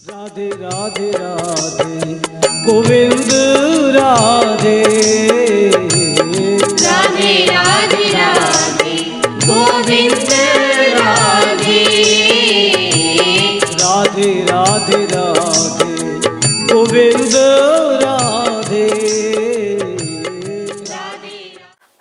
राधे राधे राधे गोविंद राधे राधे राधे राधे गोविंद राधे राधे राधे राधे गोविंद राधे।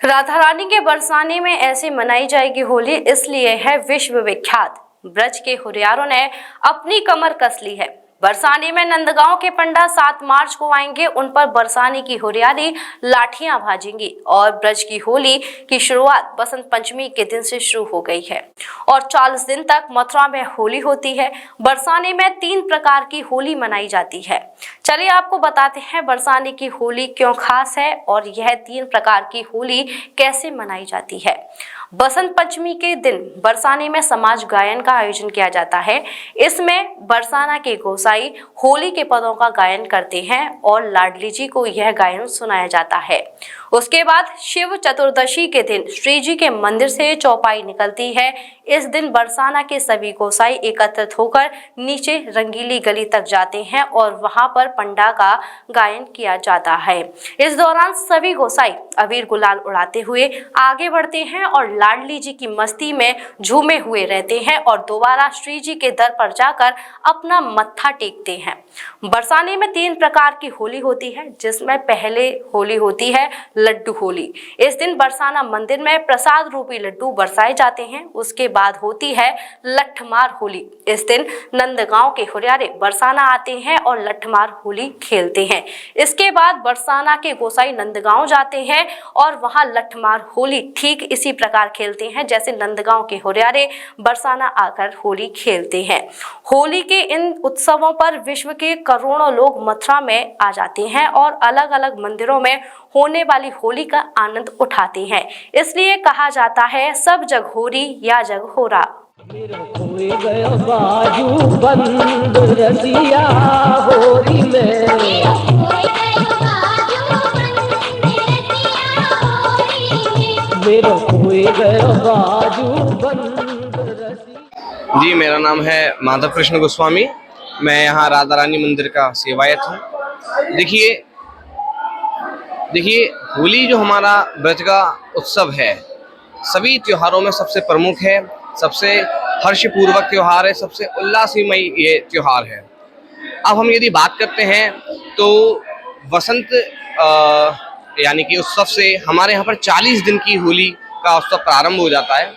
राधा रानी के बरसाने में ऐसे मनाई जाएगी होली, इसलिए है विश्व विख्यात। ब्रज के हुरियारों ने अपनी कमर कस ली है। बरसाने में नंदगांव के पंडा 7 मार्च को आएंगे। उन पर बरसाने की हुरियारी लाठियां भाजेंगी और ब्रज की होली की शुरुआत बसंत पंचमी के दिन से शुरू हो गई है और 40 दिन तक मथुरा में होली होती है। बरसाने में 3 प्रकार की होली मनाई जाती है। चलिए आपको बताते हैं बरसाने की होली क्यों खास है और यह 3 प्रकार की होली कैसे मनाई जाती है। बसंत पंचमी के दिन बरसाने में समाज गायन का आयोजन किया जाता है। इसमें बरसाना के गोसाई होली के पदों का गायन करते हैं और लाडली जी को यह गायन सुनाया जाता है। उसके बाद शिव चतुर्दशी के दिन श्री जी के मंदिर से चौपाई निकलती है। इस दिन बरसाना के सभी गोसाई एकत्रित होकर नीचे रंगीली गली तक जाते हैं और वहां पर पंडा का गायन किया जाता है। इस दौरान सभी गोसाई अबीर गुलाल उड़ाते हुए आगे बढ़ते हैं और लाडली जी की मस्ती में झूमे हुए रहते हैं और दोबारा श्री जी के दर पर जाकर अपना मत्था टेकते हैं। बरसाने में 3 प्रकार की होली होती है, जिसमें पहले होली होती है लड्डू होली। इस दिन बरसाना मंदिर में प्रसाद रूपी लड्डू बरसाए जाते हैं। उसके बाद होती है लठमार होली। इस दिन नंदगांव के हुरियारे बरसाना आते हैं और लठमार होली खेलते हैं। इसके बाद बरसाना के गोसाई नंदगांव जाते हैं और वहां लठमार होली ठीक इसी प्रकार खेलते हैं जैसे नंदगांव के हुरियारे बरसाना आकर होली खेलते हैं। होली के इन उत्सवों पर विश्व के करोड़ों लोग मथुरा में आ जाते हैं और अलग अलग मंदिरों में होने वाली होली का आनंद उठाते हैं। इसलिए कहा जाता है सब जग होरी या जग होरा। खोए गयो बाजू बंद रसिया होरी मेरो खोए गयो बाजू बंद रसिया। जी, मेरा नाम है माधव कृष्ण गोस्वामी। मैं यहाँ राधा रानी मंदिर का सेवायत हूँ। देखिए होली जो हमारा ब्रज का उत्सव है, सभी त्योहारों में सबसे प्रमुख है, सबसे हर्षपूर्वक त्योहार है, सबसे उल्लासमय ये त्योहार है। अब हम यदि बात करते हैं तो वसंत यानी कि उत्सव से हमारे यहाँ पर 40 दिन की होली का उत्सव प्रारंभ हो जाता है,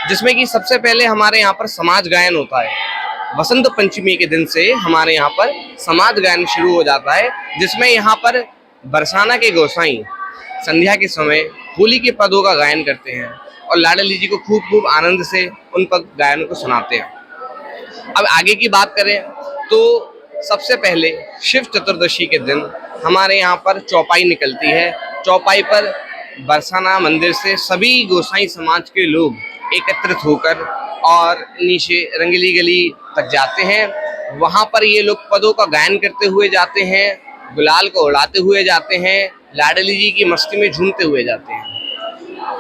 जिसमें कि सबसे पहले हमारे यहाँ पर समाज गायन होता है। वसंत पंचमी के दिन से हमारे यहाँ पर समाज गायन शुरू हो जाता है, जिसमें यहाँ पर बरसाना के गोसाई संध्या के समय होली के पदों का गायन करते हैं और लाडली जी को खूब आनंद से उन पद गायन को सुनाते हैं। अब आगे की बात करें तो सबसे पहले शिव चतुर्दशी के दिन हमारे यहाँ पर चौपाई निकलती है। चौपाई पर बरसाना मंदिर से सभी गोसाई समाज के लोग एकत्रित होकर और नीचे रंगीली गली तक जाते हैं। वहाँ पर ये लोग पदों का गायन करते हुए जाते हैं, गुलाल को उड़ाते हुए जाते हैं, लाडली जी की मस्ती में झूमते हुए जाते हैं।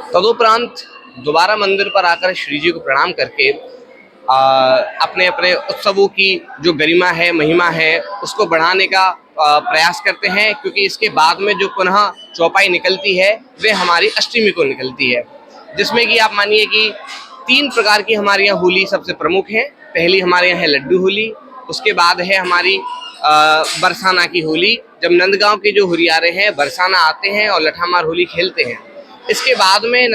तदुपरांत दोबारा मंदिर पर आकर श्री जी को प्रणाम करके अपने अपने उत्सवों की जो गरिमा है, महिमा है, उसको बढ़ाने का प्रयास करते हैं, क्योंकि इसके बाद में जो पुनः चौपाई निकलती है वे हमारी अष्टमी को निकलती है, जिसमें कि आप मानिए कि 3 प्रकार की हमारे यहाँ होली सबसे प्रमुख है। पहली हमारे यहाँ है लड्डू होली, उसके बाद है हमारी बरसाना की होली, जब नंदगांव के जो हुरियारे हैं बरसाना आते हैं और लठामार होली खेलते हैं। इसके बाद में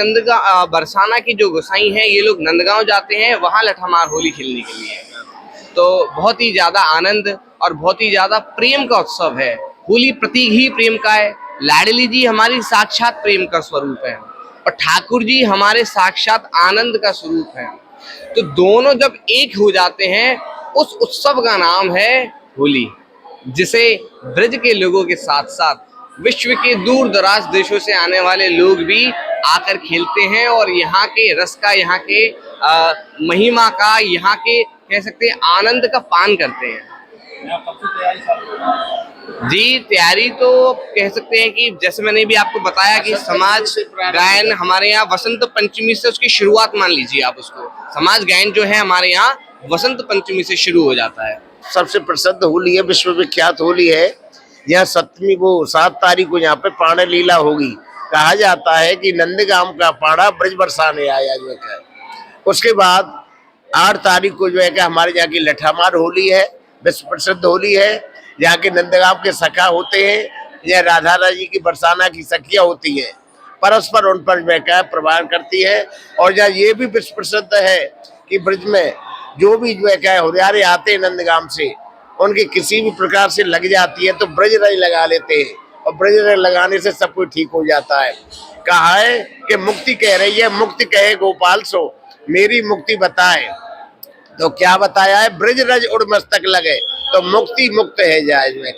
बरसाना की जो गोसाई हैं ये लोग नंदगांव जाते हैं वहाँ लठामार होली खेलने के लिए। तो बहुत ही ज़्यादा आनंद और बहुत ही ज़्यादा प्रेम का उत्सव है। होली प्रतीक ही प्रेम का है। लाडली जी हमारी साक्षात प्रेम का स्वरूप है और ठाकुर जी हमारे साक्षात आनंद का स्वरूप है। तो दोनों जब एक हो जाते हैं उस उत्सव का नाम है होली, जिसे ब्रज के लोगों के साथ साथ विश्व के दूर दराज देशों से आने वाले लोग भी आकर खेलते हैं और यहाँ के रस का, यहाँ के महिमा का, यहाँ के कह सकते हैं आनंद का पान करते हैं। जी, तैयारी तो कह सकते हैं कि जैसे मैंने भी आपको बताया कि समाज गायन हमारे यहाँ वसंत पंचमी से उसकी शुरुआत मान लीजिए आप उसको। समाज गायन जो है हमारे यहाँ वसंत पंचमी से शुरू हो जाता है। सबसे प्रसिद्ध होली है, विश्वविख्यात होली है। यहाँ 7 तारीख को यहाँ पे पाड़ा लीला होगी। कहा जाता है कि नंदगांव का पाड़ा ब्रज बरसाने आया जो है। उसके बाद 8 तारीख को जो है कि हमारे यहाँ की लठामार होली है, विश्व प्रसिद्ध होली है। यहाँ के नंदगांव के सखा होते हैं, यह राधा रानी की बरसाना की सखियाँ होती हैं, परस्पर उन पर जो है प्रभाव करती है। और यहाँ ये भी विश्व प्रसिद्ध है कि ब्रज में जो भी जो है हुरियारे आते हैं नंदगांव से, उनकी किसी भी प्रकार से लग जाती है तो ब्रज रज लगा लेते हैं, और ब्रज रज लगाने से सब कुछ ठीक हो जाता है। कहा है कि मुक्ति कह रही है, मुक्ति कहे गोपाल सो मेरी मुक्ति बताए। तो क्या बताया है, ब्रज रज उड़ मस्तक लगे तो मुक्ति मुक्त है जाए जो है।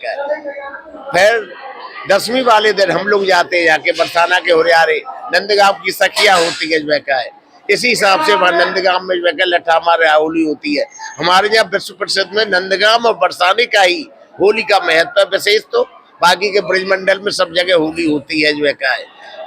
फिर 10वीं वाले दिन हम लोग जाते हैं जाके बरसाना के हुरियारे, नंदगांव की सखियां होती है जो है। इसी हिसाब से वहाँ नंदगांव में जो है लठामार होली होती है। हमारे यहाँ विश्व प्रसिद्ध में नंदगांव और बरसाने का ही होली का महत्व है विशेष। तो बाकी के ब्रजमंडल में सब जगह होली होती है जो है,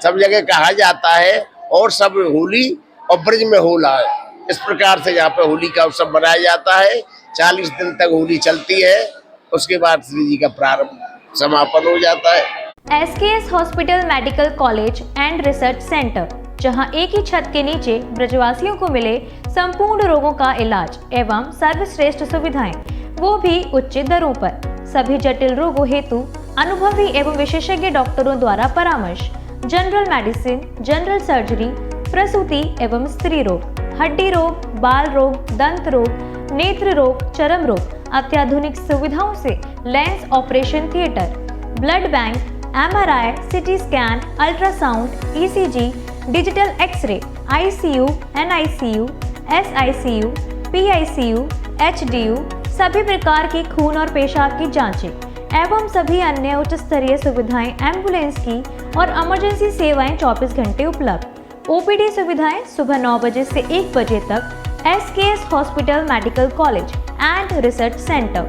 सब जगह कहा जाता है, और सब होली और ब्रज में होला है। इस प्रकार से यहाँ पे होली का उत्सव मनाया जाता है। 40 दिन तक होली चलती है, उसके बाद श्री जी का प्रारंभ समापन हो जाता है। SKS hospital medical college and research centre, जहां एक ही छत के नीचे ब्रजवासियों को मिले संपूर्ण रोगों का इलाज एवं सर्वश्रेष्ठ सुविधाएं, वो भी उचित दरों पर। सभी जटिल रोगों हेतु अनुभवी एवं विशेषज्ञ डॉक्टरों द्वारा परामर्श। जनरल मेडिसिन, जनरल सर्जरी, प्रसूति एवं स्त्री रोग, हड्डी रोग, बाल रोग, दंत रोग, नेत्र रोग, चर्म रोग, अत्याधुनिक सुविधाओं से lens operation theatre, blood bank, MRI, CT scan, ultrasound, ECG, digital x ray, ICU, NICU, SICU, PICU, HDU, सभी प्रकार की खून और पेशाब की जांचें एवं सभी अन्य उच्च स्तरीय सुविधाएं, एम्बुलेंस की और इमरजेंसी सेवाएं 24 घंटे उपलब्ध। OPD सुविधाएं सुबह 9 बजे से 1 बजे तक। SKS hospital medical college and research centre,